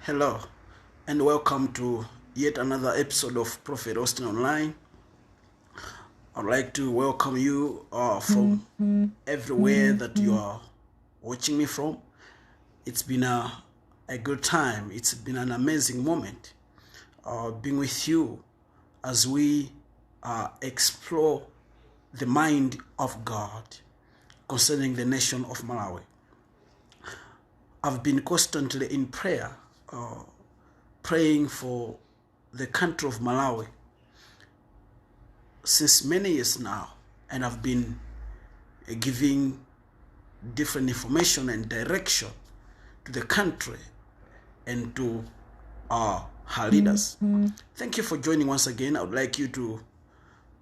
Hello and welcome to yet another episode of Prophet Austin Online. I'd like to welcome you from everywhere that you are watching me from. It's been a good time. It's been an amazing moment being with you as we explore the mind of God concerning the nation of Malawi. I've been constantly in prayer, praying for the country of Malawi since many years now, and I've been giving different information and direction to the country and to her leaders. Thank you for joining once again. I would like you to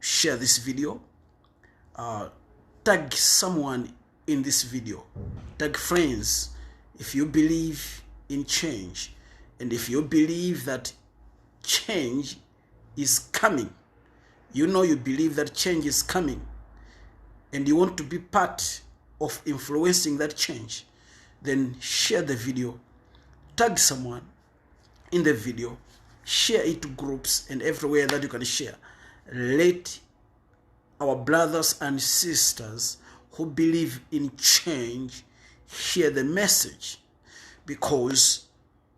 share this video, tag someone in this video, tag friends. If you believe in change, and if you believe that change is coming, you believe that change is coming, and you want to be part of influencing that change, then share the video, tag someone in the video, share it to groups and everywhere that you can share. Let our brothers and sisters who believe in change hear the message, because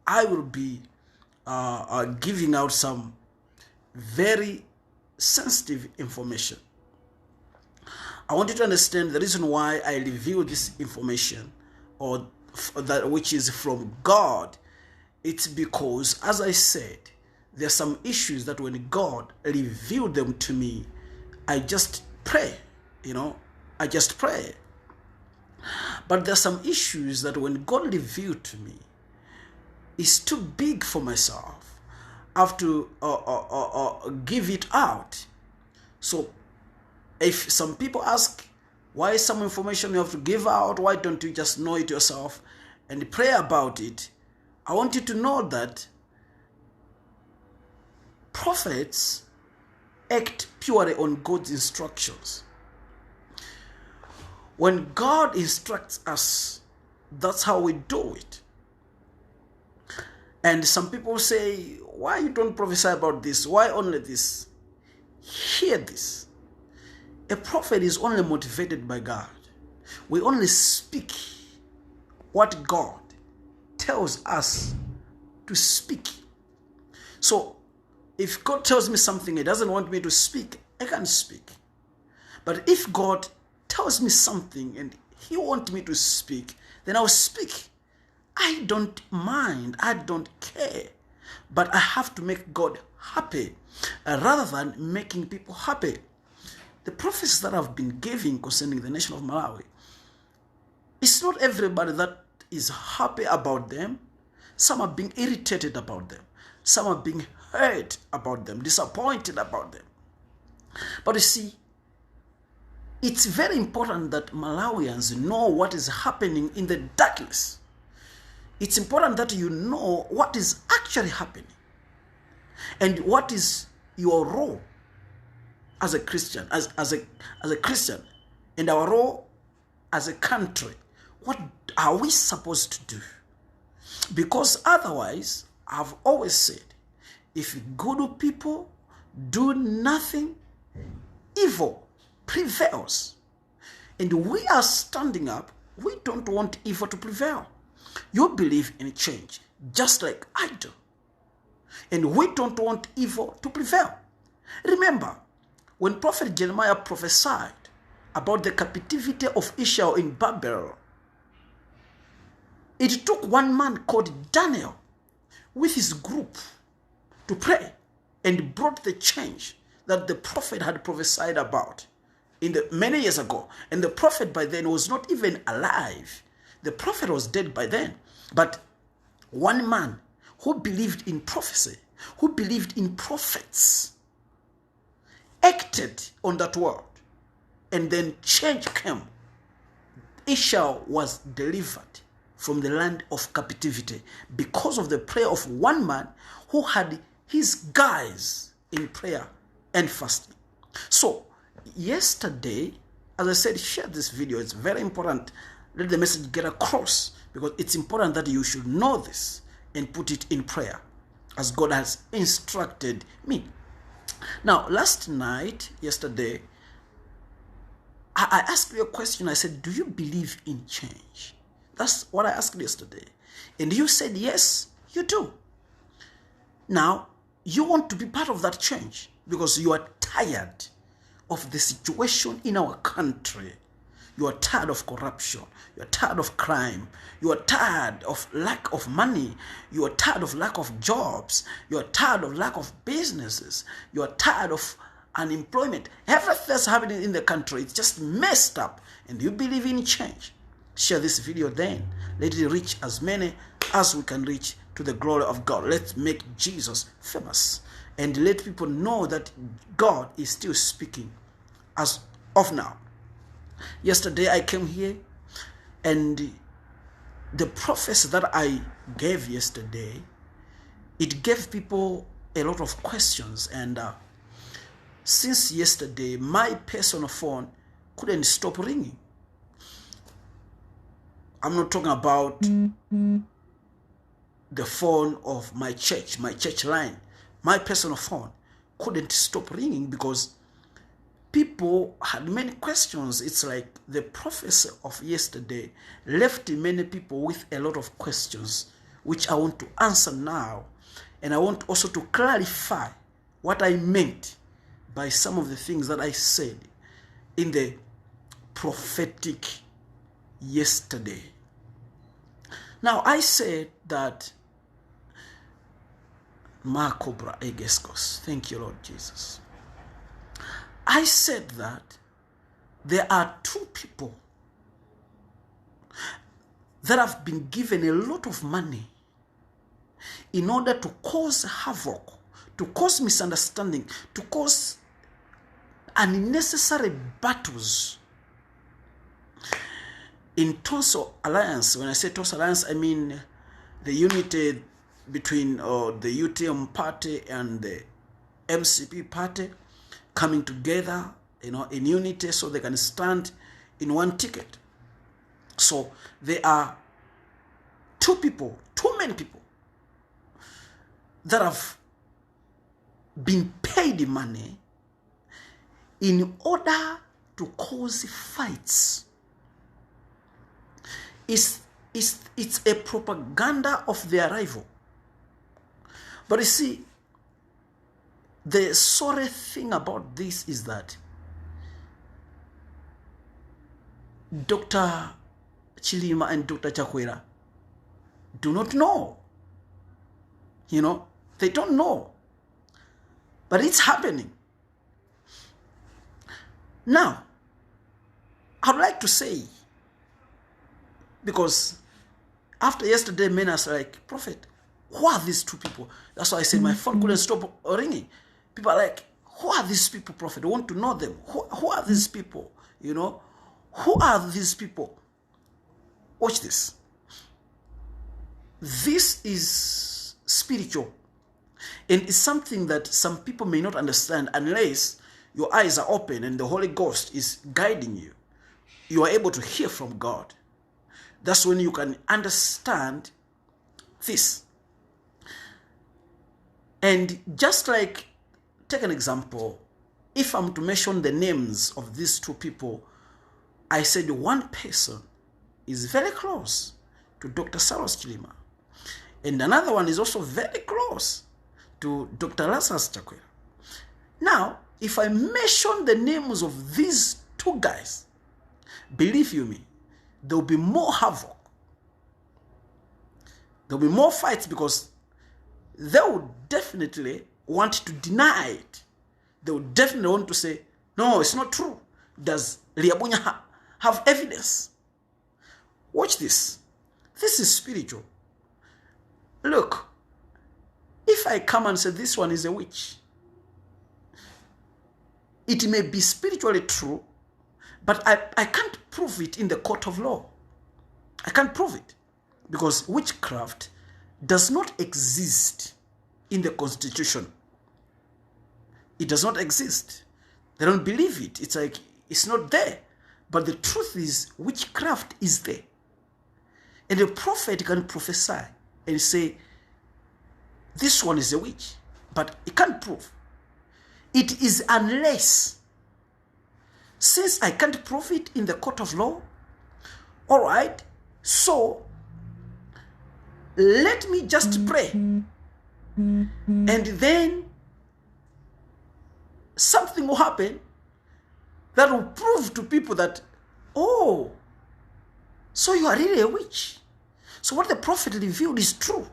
I will be giving out some very sensitive information. I want you to understand the reason why I reveal this information, or that which is from God. It's because, as I said, there are some issues that when God revealed them to me, I just pray, I just pray. But there are some issues that when God revealed to me, it's too big for myself. I have to give it out. So if some people ask, why some information you have to give out, why don't you just know it yourself and pray about it? I want you to know that prophets act purely on God's instructions. When God instructs us, that's how we do it. And some people say, why you don't prophesy about this? Why only this? Hear this. A prophet is only motivated by God. We only speak what God tells us to speak. So if God tells me something He doesn't want me to speak, I can't speak. But if God tells me something and He wants me to speak, then I'll speak. I don't mind, I don't care, but I have to make God happy rather than making people happy. The prophecies that I've been giving concerning the nation of Malawi, it's not everybody that is happy about them. Some are being irritated about them. Some are being hurt about them, disappointed about them. But you see, it's very important that Malawians know what is happening in the darkness. It's important that you know what is actually happening and what is your role as a Christian, as a Christian, and our role as a country. What are we supposed to do? Because otherwise, I've always said, if good people do nothing, evil prevails. And we are standing up. We don't want evil to prevail. You believe in change, just like I do. And we don't want evil to prevail. Remember, when Prophet Jeremiah prophesied about the captivity of Israel in Babylon, it took one man called Daniel with his group to pray and brought the change that the prophet had prophesied about many years ago. And the prophet by then was not even alive. The prophet was dead by then. But one man who believed in prophecy, who believed in prophets, acted on that word. And then change came. Israel was delivered from the land of captivity because of the prayer of one man who had his guys in prayer and fasting. So yesterday, as I said, share this video. It's very important. Let the message get across, because it's important that you should know this and put it in prayer as God has instructed me. Now, yesterday, I asked you a question. I said, do you believe in change? That's what I asked yesterday. And you said, yes, you do. Now, you want to be part of that change because you are tired of the situation in our country. You are tired of corruption. You are tired of crime. You are tired of lack of money. You are tired of lack of jobs. You are tired of lack of businesses. You are tired of unemployment. Everything that's happening in the country, it's just messed up. And you believe in change. Share this video then. Let it reach as many as we can reach to the glory of God. Let's make Jesus famous. And let people know that God is still speaking as of now. Yesterday I came here and the prophecy that I gave yesterday, it gave people a lot of questions. And since yesterday, my personal phone couldn't stop ringing. I'm not talking about the phone of my church line. My personal phone couldn't stop ringing because people had many questions. It's like the prophecy of yesterday left many people with a lot of questions, which I want to answer now. And I want also to clarify what I meant by some of the things that I said in the prophetic yesterday. Now, I said that Makobra Egeskos. Thank you, Lord Jesus. I said that there are two people that have been given a lot of money in order to cause havoc, to cause misunderstanding, to cause unnecessary battles in Tonso Alliance. When I say Tonso Alliance, I mean the unity between the UTM party and the MCP party coming together, in unity so they can stand in one ticket. So there are two many people that have been paid money in order to cause fights. It's a propaganda of their rival. But you see, the sorry thing about this is that Dr. Chilima and Dr. Chakwera do not know. They don't know. But it's happening. Now, I'd like to say, because after yesterday, men are like, Prophet, who are these two people? That's why I said my phone couldn't stop ringing. People are like, who are these people, Prophet? I want to know them. Who are these people? Who are these people? Watch this. This is spiritual. And it's something that some people may not understand unless your eyes are open and the Holy Ghost is guiding you. You are able to hear from God. That's when you can understand this. And just like, take an example. If I'm to mention the names of these two people, I said one person is very close to Dr. Drs Chilima. And another one is also very close to Dr. Drs Chakwera. Now, if I mention the names of these two guys, believe you me, there will be more havoc. There will be more fights because they would definitely want to deny it. They would definitely want to say, no, it's not true. Does Liabunya have evidence? Watch this. This is spiritual. Look, if I come and say this one is a witch, it may be spiritually true, but I can't prove it in the court of law. I can't prove it because witchcraft does not exist in the Constitution. It does not exist. They don't believe it. It's like it's not there. But the truth is, witchcraft is there. And a prophet can prophesy and say, this one is a witch, but he can't prove. It is unless, since I can't prove it in the court of law, all right, so let me just pray. And then something will happen that will prove to people that, oh, so you are really a witch. So what the prophet revealed is true.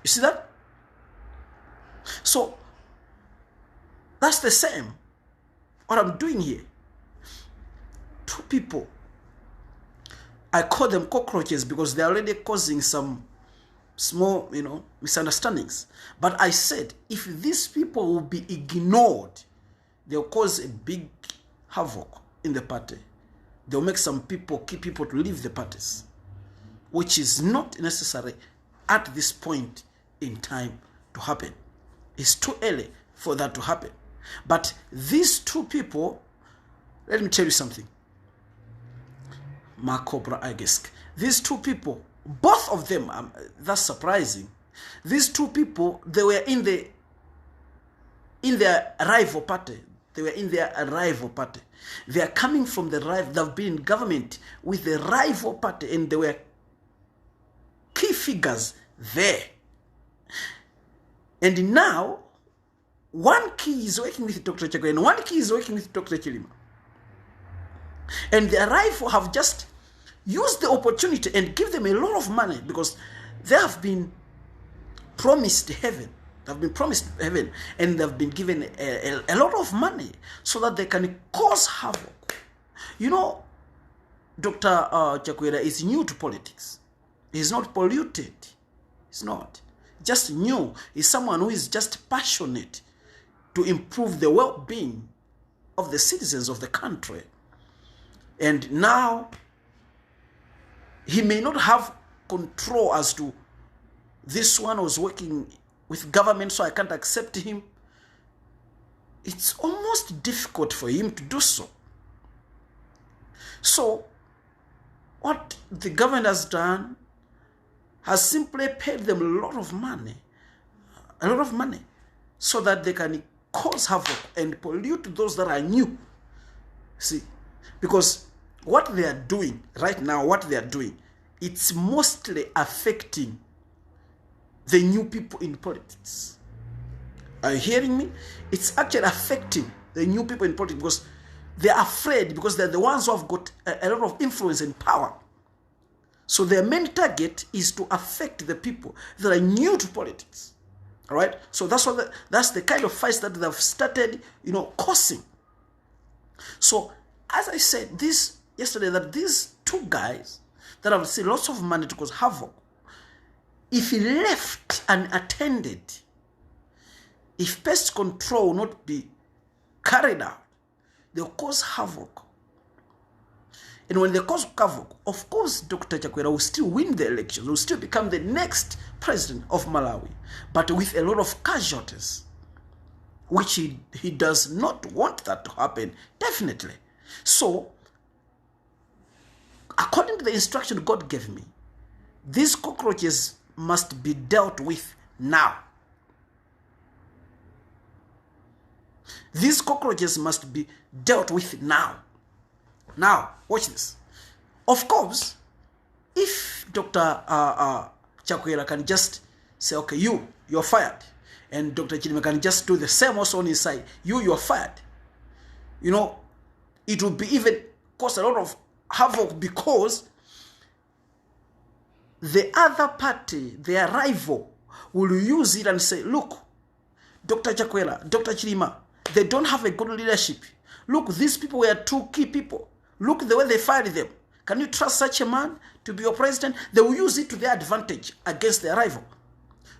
You see that? So that's the same what I'm doing here. Two people, I call them cockroaches because they're already causing some small, misunderstandings. But I said, if these people will be ignored, they'll cause a big havoc in the party. They'll make some people, keep people to leave the parties, which is not necessary at this point in time to happen. It's too early for that to happen. But these two people, let me tell you something. Macobra Igesk. These two people, both of them, that's surprising. These two people, they were in their rival party. They were in their rival party. They are coming from the rival. They've been in government with the rival party, and they were key figures there. And now, one key is working with Dr. Chakwera, and one key is working with Dr. Chilima. And the rival have just used the opportunity and give them a lot of money because they have been promised heaven. They've been promised heaven, and they've been given a lot of money so that they can cause havoc. Dr. Chakwera is new to politics. He's not polluted. He's not. Just new. He's someone who is just passionate to improve the well-being of the citizens of the country. And now, he may not have control as to this one was working with government, so I can't accept him. It's almost difficult for him to do so. So, what the government has done has simply paid them a lot of money, so that they can cause havoc and pollute those that are new. See, because what they are doing right now, it's mostly affecting the new people in politics. Are you hearing me? It's actually affecting the new people in politics because they're afraid, because they're the ones who have got a lot of influence and power. So their main target is to affect the people that are new to politics. All right? So that's the kind of fights that they've started, causing. So as I said yesterday, that these two guys that have seen lots of money to cause havoc, if he left unattended, if pest control will not be carried out, they'll cause havoc. And when they cause havoc, of course, Dr. Chakwera will still win the elections, will still become the next president of Malawi, but with a lot of casualties, which he does not want that to happen, definitely. So, according to the instruction God gave me, these cockroaches must be dealt with now. These cockroaches must be dealt with now. Now, watch this. Of course, if Dr. Chakwera can just say, okay, you're fired, and Dr. Chilima can just do the same also on his side, you're fired, it will be even cause a lot of havoc, because the other party, their rival, will use it and say, look, Dr. Chakwera, Dr. Chilima, they don't have a good leadership. Look, these people were two key people. Look the way they fired them. Can you trust such a man to be your president? They will use it to their advantage against their rival.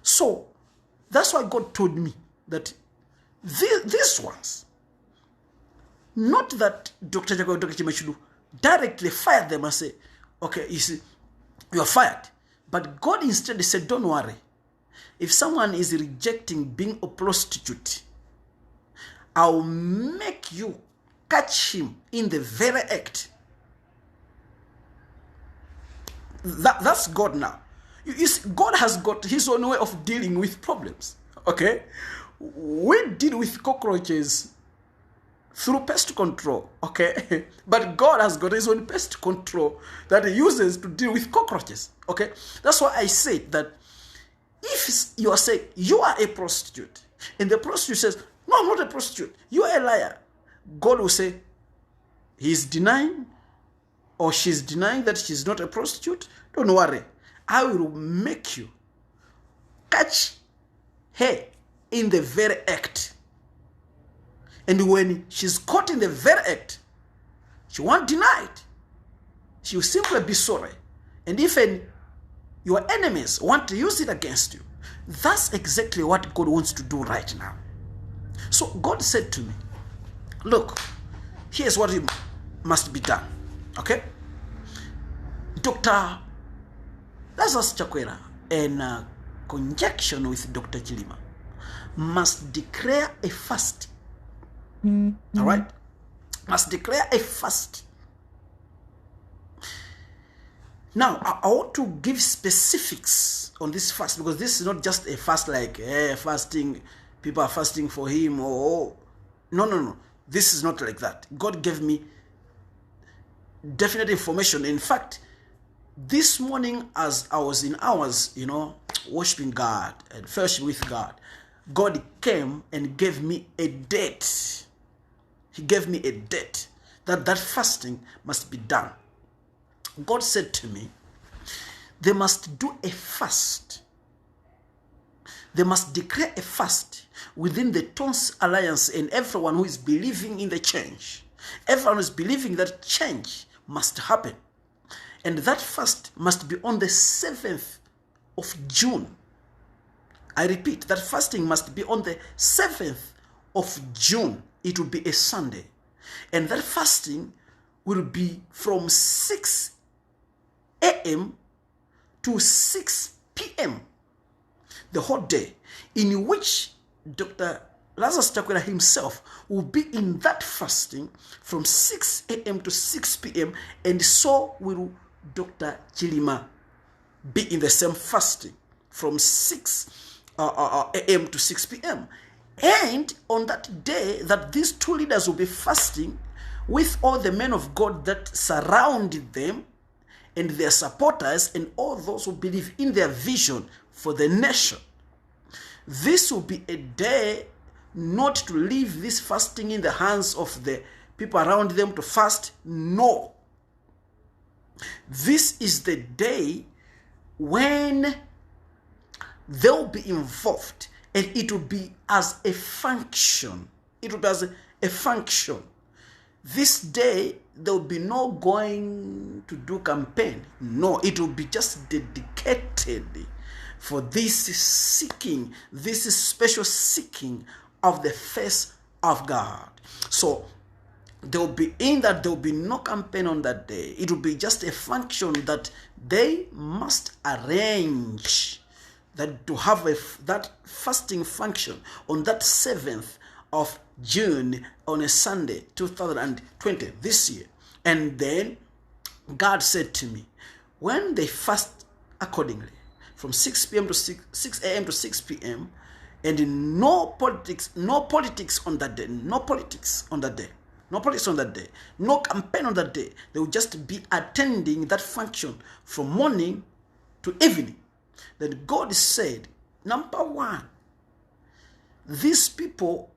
So, that's why God told me that these ones, not that Dr. Chakwera, Dr. Chilima should directly fire them and say, okay, you see, you are fired. But God instead said, don't worry. If someone is rejecting being a prostitute, I'll make you catch him in the very act. That's God now. You see, God has got his own way of dealing with problems. Okay? We deal with cockroaches through pest control. Okay? But God has got his own pest control that he uses to deal with cockroaches. Okay? That's why I said that if you are saying you are a prostitute, and the prostitute says, no, I'm not a prostitute, you are a liar, God will say, he's denying or she's denying that she's not a prostitute. Don't worry, I will make you catch her in the very act. And when she's caught in the very act, she won't deny it. She will simply be sorry. And if your enemies want to use it against you, that's exactly what God wants to do right now. So God said to me, look, here's what must be done. Okay? Dr. Drs Chakwera, in conjunction with Dr. Chilima, must declare a fast. All right? Must declare a fast. Now, I want to give specifics on this fast, because this is not just a fast like fasting, people are fasting for him, or no. This is not like that. God gave me definite information. In fact, this morning as I was in hours, worshiping God and fellowship with God, God came and gave me a date. He gave me a date that fasting must be done. God said to me, they must do a fast. They must declare a fast within the Tongues Alliance, and everyone who is believing in the change. Everyone who is believing that change must happen. And that fast must be on the 7th of June. I repeat, that fasting must be on the 7th of June. It will be a Sunday. And that fasting will be from 6 a.m. to 6 p.m. the whole day, in which Dr. Drs Chakwera himself will be in that fasting from 6 a.m. to 6 p.m. and so will Dr. Chilima be in the same fasting from 6 a.m. to 6 p.m. And on that day that these two leaders will be fasting with all the men of God that surrounded them and their supporters and all those who believe in their vision for the nation. This will be a day not to leave this fasting in the hands of the people around them to fast. No. This is the day when they'll be involved, and it will be as a function. It will be as a function. This day, there will be no going to do campaign. No, it will be just dedicated for this seeking, this special seeking of the face of God. So, there will be no campaign on that day. It will be just a function that they must arrange, that to have that fasting function on that 7th of June on a Sunday, 2020, this year. And then God said to me, when they fast accordingly, from 6 p.m. to 6 a.m. to 6 p.m., and no politics on that day, no politics on that day, no campaign on that day. They will just be attending that function from morning to evening. Then God said, number one, these people,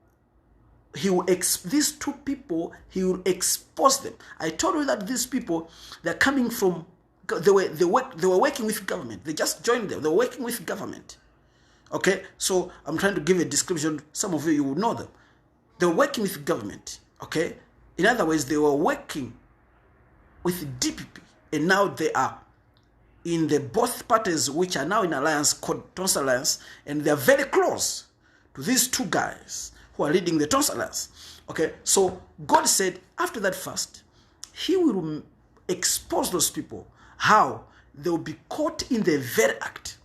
these two people, he will expose them. I told you that these people, they're coming from, they were working with government. They just joined them. They were working with government. Okay, so I'm trying to give a description. Some of you will know them. They were working with government. Okay, in other words, they were working with DPP, and now they are in the both parties which are now in alliance called Tongues Alliance, and they are very close to these two guys who are leading the Tongues Alliance. Okay, so God said after that fast, he will expose those people, how they will be caught in the very act.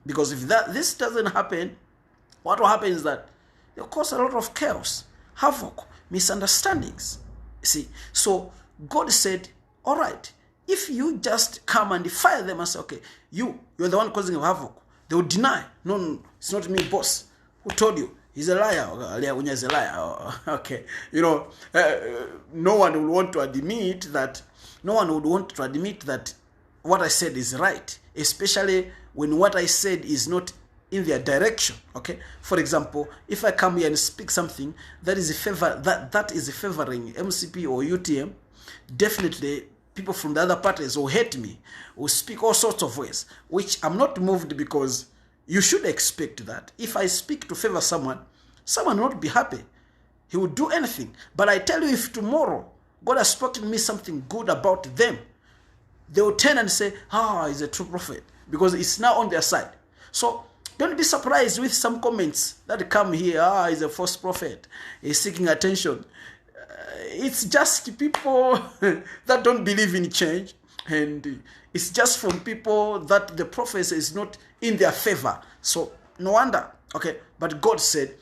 Because if this doesn't happen, what will happen is that it will cause a lot of chaos, havoc, misunderstandings. See, so God said, all right, if you just come and fire them and say, okay, you're the one causing havoc, they will deny. No, it's not me, boss. Who told you? He's a liar. Liabunya is a liar. Okay. No one will want to admit that. No one would want to admit that what I said is right, especially when what I said is not in their direction. Okay. For example, if I come here and speak something that is favoring MCP or UTM, definitely people from the other parties will hate me, will speak all sorts of ways, which I'm not moved, because you should expect that. If I speak to favor someone will not be happy. He will do anything. But I tell you, if tomorrow God has spoken to me something good about them, they will turn and say, he's a true prophet, because it's now on their side. So don't be surprised with some comments that come here. He's a false prophet. He's seeking attention. It's just people that don't believe in change, and it's just from people that the prophecy is not in their favor. So no wonder. Okay, but God said,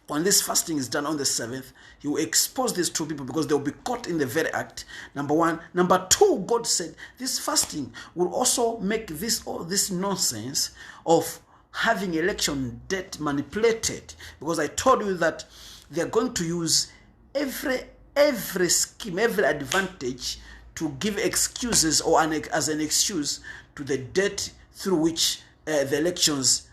when this fasting is done on the 7th, he will expose these two people, because they will be caught in the very act. Number one. Number two, God said this fasting will also make all this nonsense of having election date manipulated, because I told you that they are going to use every scheme, every advantage to give excuses, or as an excuse to the date through which the elections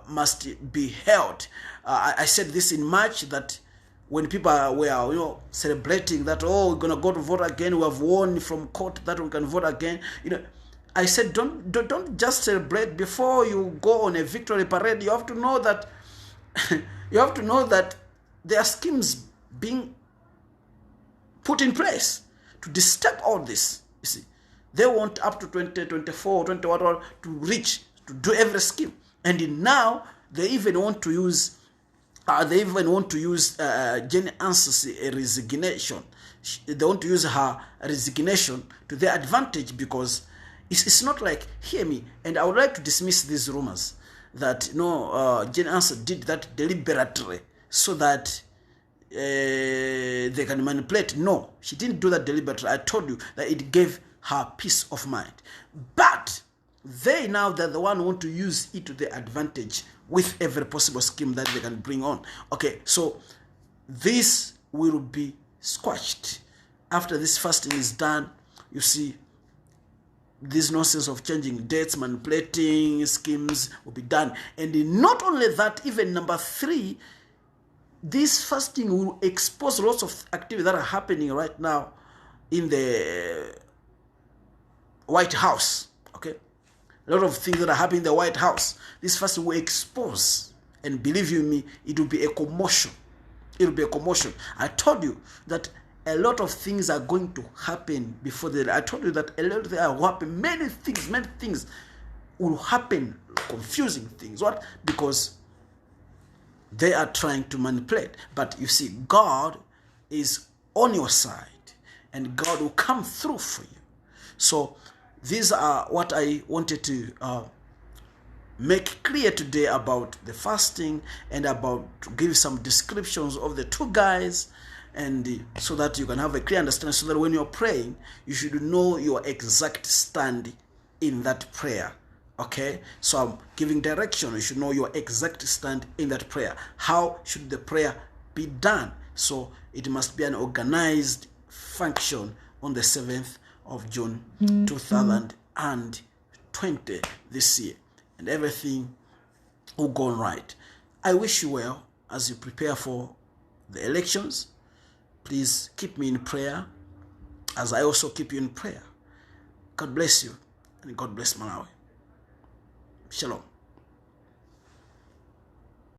must be held. I said this in March, that when people were celebrating that, we're gonna go to vote again, we have won from court, that we can vote again. I said, don't just celebrate before you go on a victory parade. You have to know that there are schemes being put in place to disturb all this. You see, they want up to 2024, 20 to reach, to do every scheme, and now they even want to use Jenny Ans's resignation. They want to use her resignation to their advantage, because it's not like, hear me, and I would like to dismiss these rumors that Jenny Ans did that deliberately so that they can manipulate. No, she didn't do that deliberately. I told you that it gave her peace of mind. But they're the one who want to use it to their advantage with every possible scheme that they can bring on. Okay, so this will be squashed after this fasting is done. You see, this nonsense of changing dates, manipulating schemes will be done. And not only that, even number 3, this fasting will expose lots of activities that are happening right now in the White House. Okay, a lot of things that are happening in the White House. This fasting will expose, and believe you me, it will be a commotion. It will be a commotion. I told you that a lot of things are going to happen before I told you that a lot of things will happen. Many things will happen. Confusing things. What? Because they are trying to manipulate. But you see, God is on your side, and God will come through for you. So these are what I wanted to make clear today about the fasting, and about to give some descriptions of the two guys, and so that you can have a clear understanding, so that when you're praying, you should know your exact stand in that prayer. Okay, so I'm giving direction. You should know your exact stand in that prayer. How should the prayer be done? So it must be an organized function on the 7th of June 2020 this year, and everything will go on right. I wish you well as you prepare for the elections. Please keep me in prayer, as I also keep you in prayer. God bless you, and God bless Malawi. Shalom.